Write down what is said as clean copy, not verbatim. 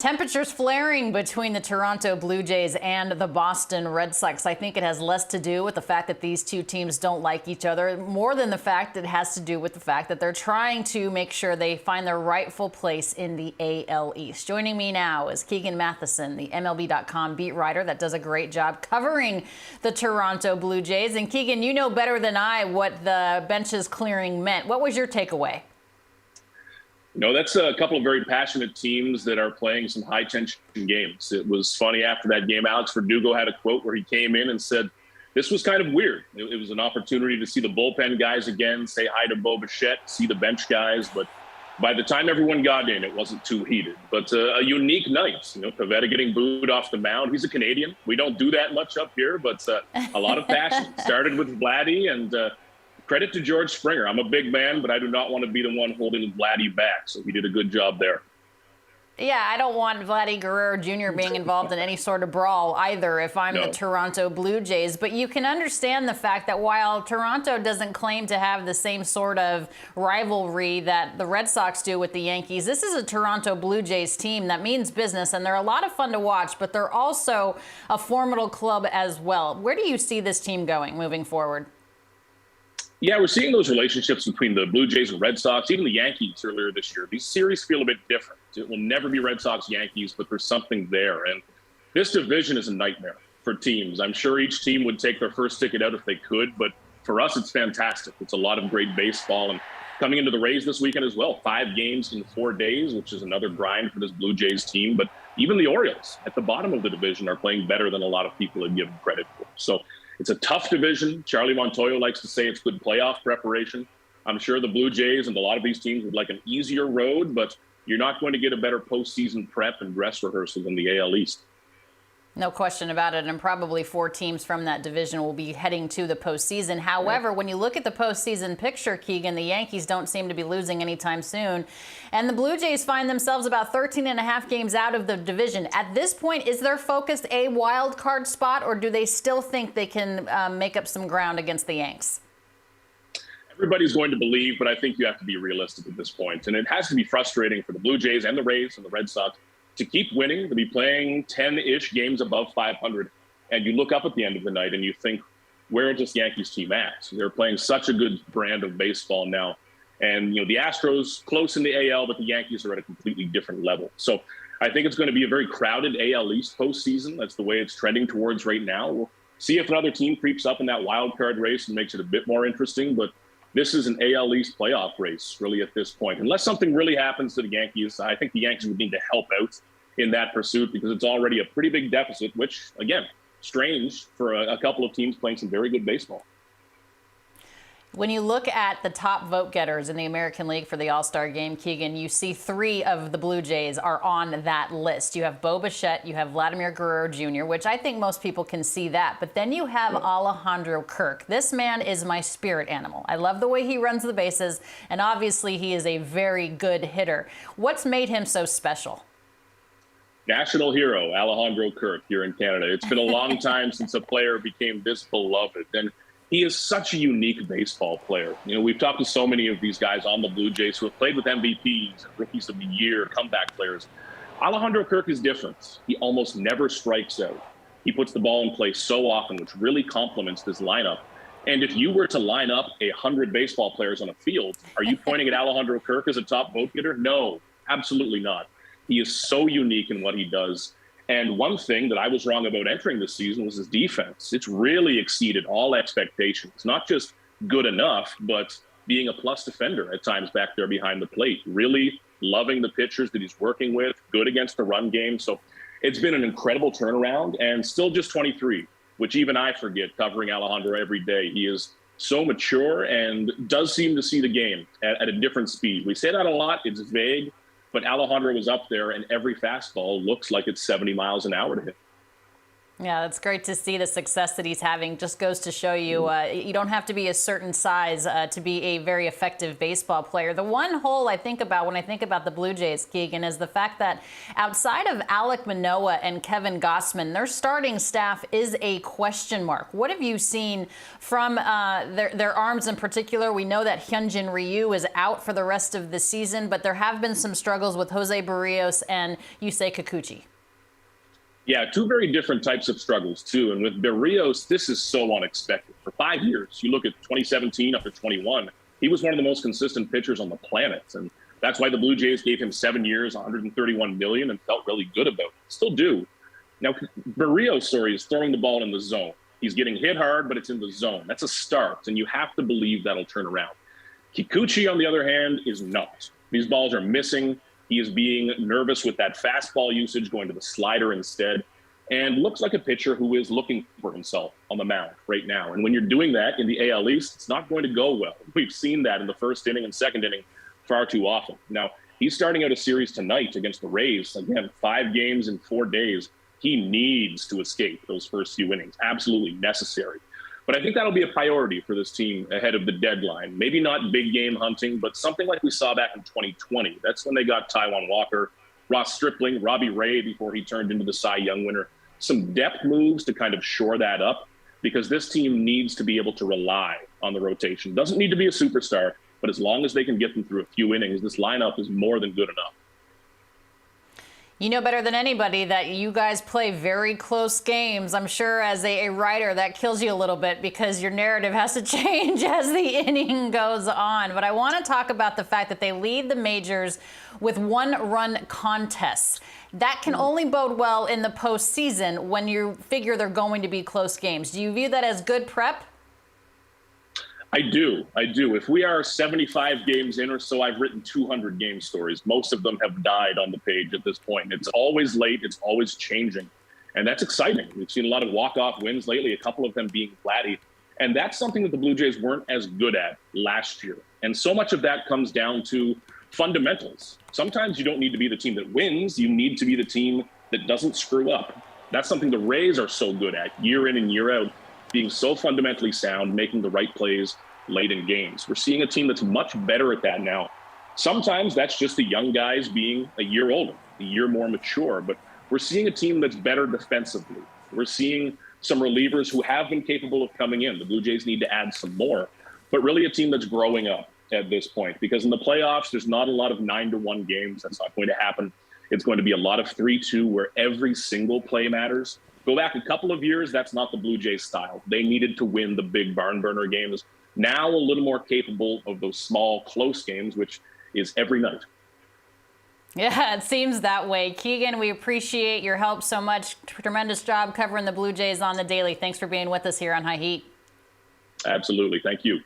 Temperatures flaring between the Toronto Blue Jays and the Boston Red Sox. I think it has less to do with the fact that these two teams don't like each other, more than the fact it has to do with the fact that they're trying to make sure they find their rightful place in the AL East. Joining me now is Keegan Matheson, the MLB.com beat writer that does a great job covering the Toronto Blue Jays. And Keegan, you know better than I what the benches clearing meant. What was your takeaway? No, that's a couple of very passionate teams that are playing some high-tension games. It was funny after that game, Alex Verdugo had a quote where he came in and said, this was kind of weird. It was an opportunity to see the bullpen guys again, say hi to Bo Bichette, see the bench guys. But by the time everyone got in, it wasn't too heated. But a unique night. You know, Pivetta getting booed off the mound. He's a Canadian. We don't do that much up here, but a lot of passion. Started with Vladdy and credit to George Springer. I'm a big man, but I do not want to be the one holding Vladdy back. So he did a good job there. Yeah, I don't want Vladdy Guerrero Jr. being involved in any sort of brawl either if I'm the Toronto Blue Jays. But you can understand the fact that while Toronto doesn't claim to have the same sort of rivalry that the Red Sox do with the Yankees, this is a Toronto Blue Jays team that means business, and they're a lot of fun to watch, but they're also a formidable club as well. Where do you see this team going moving forward? Yeah, we're seeing those relationships between the Blue Jays and Red Sox, even the Yankees earlier this year. These series feel a bit different. It will never be Red Sox-Yankees, but there's something there. And this division is a nightmare for teams. I'm sure each team would take their first ticket out if they could, but for us, it's fantastic. It's a lot of great baseball. And coming into the Rays this weekend as well, 5 games in 4 days, which is another grind for this Blue Jays team. But even the Orioles at the bottom of the division are playing better than a lot of people have given credit for. So it's a tough division. Charlie Montoyo likes to say it's good playoff preparation. I'm sure the Blue Jays and a lot of these teams would like an easier road, but you're not going to get a better postseason prep and dress rehearsal than the AL East. No question about it, and probably 4 teams from that division will be heading to the postseason. However, when you look at the postseason picture, Keegan, the Yankees don't seem to be losing anytime soon, and the Blue Jays find themselves about 13 and a half games out of the division. At this point, is their focus a wild card spot, or do they still think they can make up some ground against the Yanks? Everybody's going to believe, but I think you have to be realistic at this point, and it has to be frustrating for the Blue Jays and the Rays and the Red Sox to keep winning, to be playing 10-ish games above 500. And you look up at the end of the night and you think, where is this Yankees team at? They're playing such a good brand of baseball now. And, you know, the Astros close in the AL, but the Yankees are at a completely different level. So I think it's going to be a very crowded AL East postseason. That's the way it's trending towards right now. We'll see if another team creeps up in that wild card race and makes it a bit more interesting. But this is an AL East playoff race, really, at this point. Unless something really happens to the Yankees, I think the Yankees would need to help out in that pursuit because it's already a pretty big deficit, which, again, strange for a couple of teams playing some very good baseball. When you look at the top vote getters in the American League for the All-Star Game, Keegan, you see 3 of the Blue Jays are on that list. You have Bo Bichette, you have Vladimir Guerrero Jr., which I think most people can see that. But then you have Alejandro Kirk. This man is my spirit animal. I love the way he runs the bases, and obviously he is a very good hitter. What's made him so special? National hero, Alejandro Kirk, here in Canada. It's been a long time since a player became this beloved. And he is such a unique baseball player. You know, we've talked to so many of these guys on the Blue Jays who have played with MVPs, Rookies of the Year, comeback players. Alejandro Kirk is different. He almost never strikes out. He puts the ball in play so often, which really complements this lineup. And if you were to line up 100 baseball players on a field, are you pointing at Alejandro Kirk as a top vote getter? No, absolutely not. He is so unique in what he does. And one thing that I was wrong about entering this season was his defense. It's really exceeded all expectations. Not just good enough, but being a plus defender at times back there behind the plate. Really loving the pitchers that he's working with, good against the run game. So it's been an incredible turnaround, and still just 23, which even I forget covering Alejandro every day. He is so mature and does seem to see the game at a different speed. We say that a lot. It's vague. But Alejandro was up there, and every fastball looks like it's 70 miles an hour to him. Yeah, that's great to see the success that he's having. Just goes to show you, you don't have to be a certain size to be a very effective baseball player. The one hole I think about when I think about the Blue Jays, Keegan, is the fact that outside of Alek Manoah and Kevin Gossman, their starting staff is a question mark. What have you seen from their arms in particular? We know that Hyunjin Ryu is out for the rest of the season, but there have been some struggles with Jose Barrios and Yusei Kikuchi. Yeah, two very different types of struggles, too. And with Barrios, this is so unexpected. For 5 years, you look at 2017 up to 21, he was one of the most consistent pitchers on the planet. And that's why the Blue Jays gave him 7 years, $131 million, and felt really good about it. Still do. Now, Barrios' story is throwing the ball in the zone. He's getting hit hard, but it's in the zone. That's a start, and you have to believe that'll turn around. Kikuchi, on the other hand, is not. These balls are missing. He is being nervous with that fastball usage, going to the slider instead, and looks like a pitcher who is looking for himself on the mound right now. And when you're doing that in the AL East, it's not going to go well. We've seen that in the first inning and second inning far too often. Now, he's starting out a series tonight against the Rays. Again, 5 games in 4 days. He needs to escape those first few innings. Absolutely necessary. But I think that'll be a priority for this team ahead of the deadline. Maybe not big game hunting, but something like we saw back in 2020. That's when they got Taijuan Walker, Ross Stripling, Robbie Ray before he turned into the Cy Young winner. Some depth moves to kind of shore that up, because this team needs to be able to rely on the rotation. Doesn't need to be a superstar, but as long as they can get them through a few innings, this lineup is more than good enough. You know better than anybody that you guys play very close games. I'm sure as a writer that kills you a little bit because your narrative has to change as the inning goes on. But I want to talk about the fact that they lead the majors with 1-run contests. That can only bode well in the postseason when you figure they're going to be close games. Do you view that as good prep? I do. If we are 75 games in or so, I've written 200 game stories. Most of them have died on the page at this point. It's always late. It's always changing. And that's exciting. We've seen a lot of walk-off wins lately, a couple of them being flatty. And that's something that the Blue Jays weren't as good at last year. And so much of that comes down to fundamentals. Sometimes you don't need to be the team that wins. You need to be the team that doesn't screw up. That's something the Rays are so good at year in and year out, being so fundamentally sound, making the right plays late in games. We're seeing a team that's much better at that now. Sometimes that's just the young guys being a year older, a year more mature, but we're seeing a team that's better defensively. We're seeing some relievers who have been capable of coming in. The Blue Jays need to add some more, but really a team that's growing up at this point, because in the playoffs, there's not a lot of 9-1 games. That's not going to happen. It's going to be a lot of 3-2 where every single play matters. Go back a couple of years, that's not the Blue Jays style. They needed to win the big barn burner games. Now a little more capable of those small, close games, which is every night. Yeah, it seems that way. Keegan, we appreciate your help so much. Tremendous job covering the Blue Jays on the daily. Thanks for being with us here on High Heat. Absolutely. Thank you.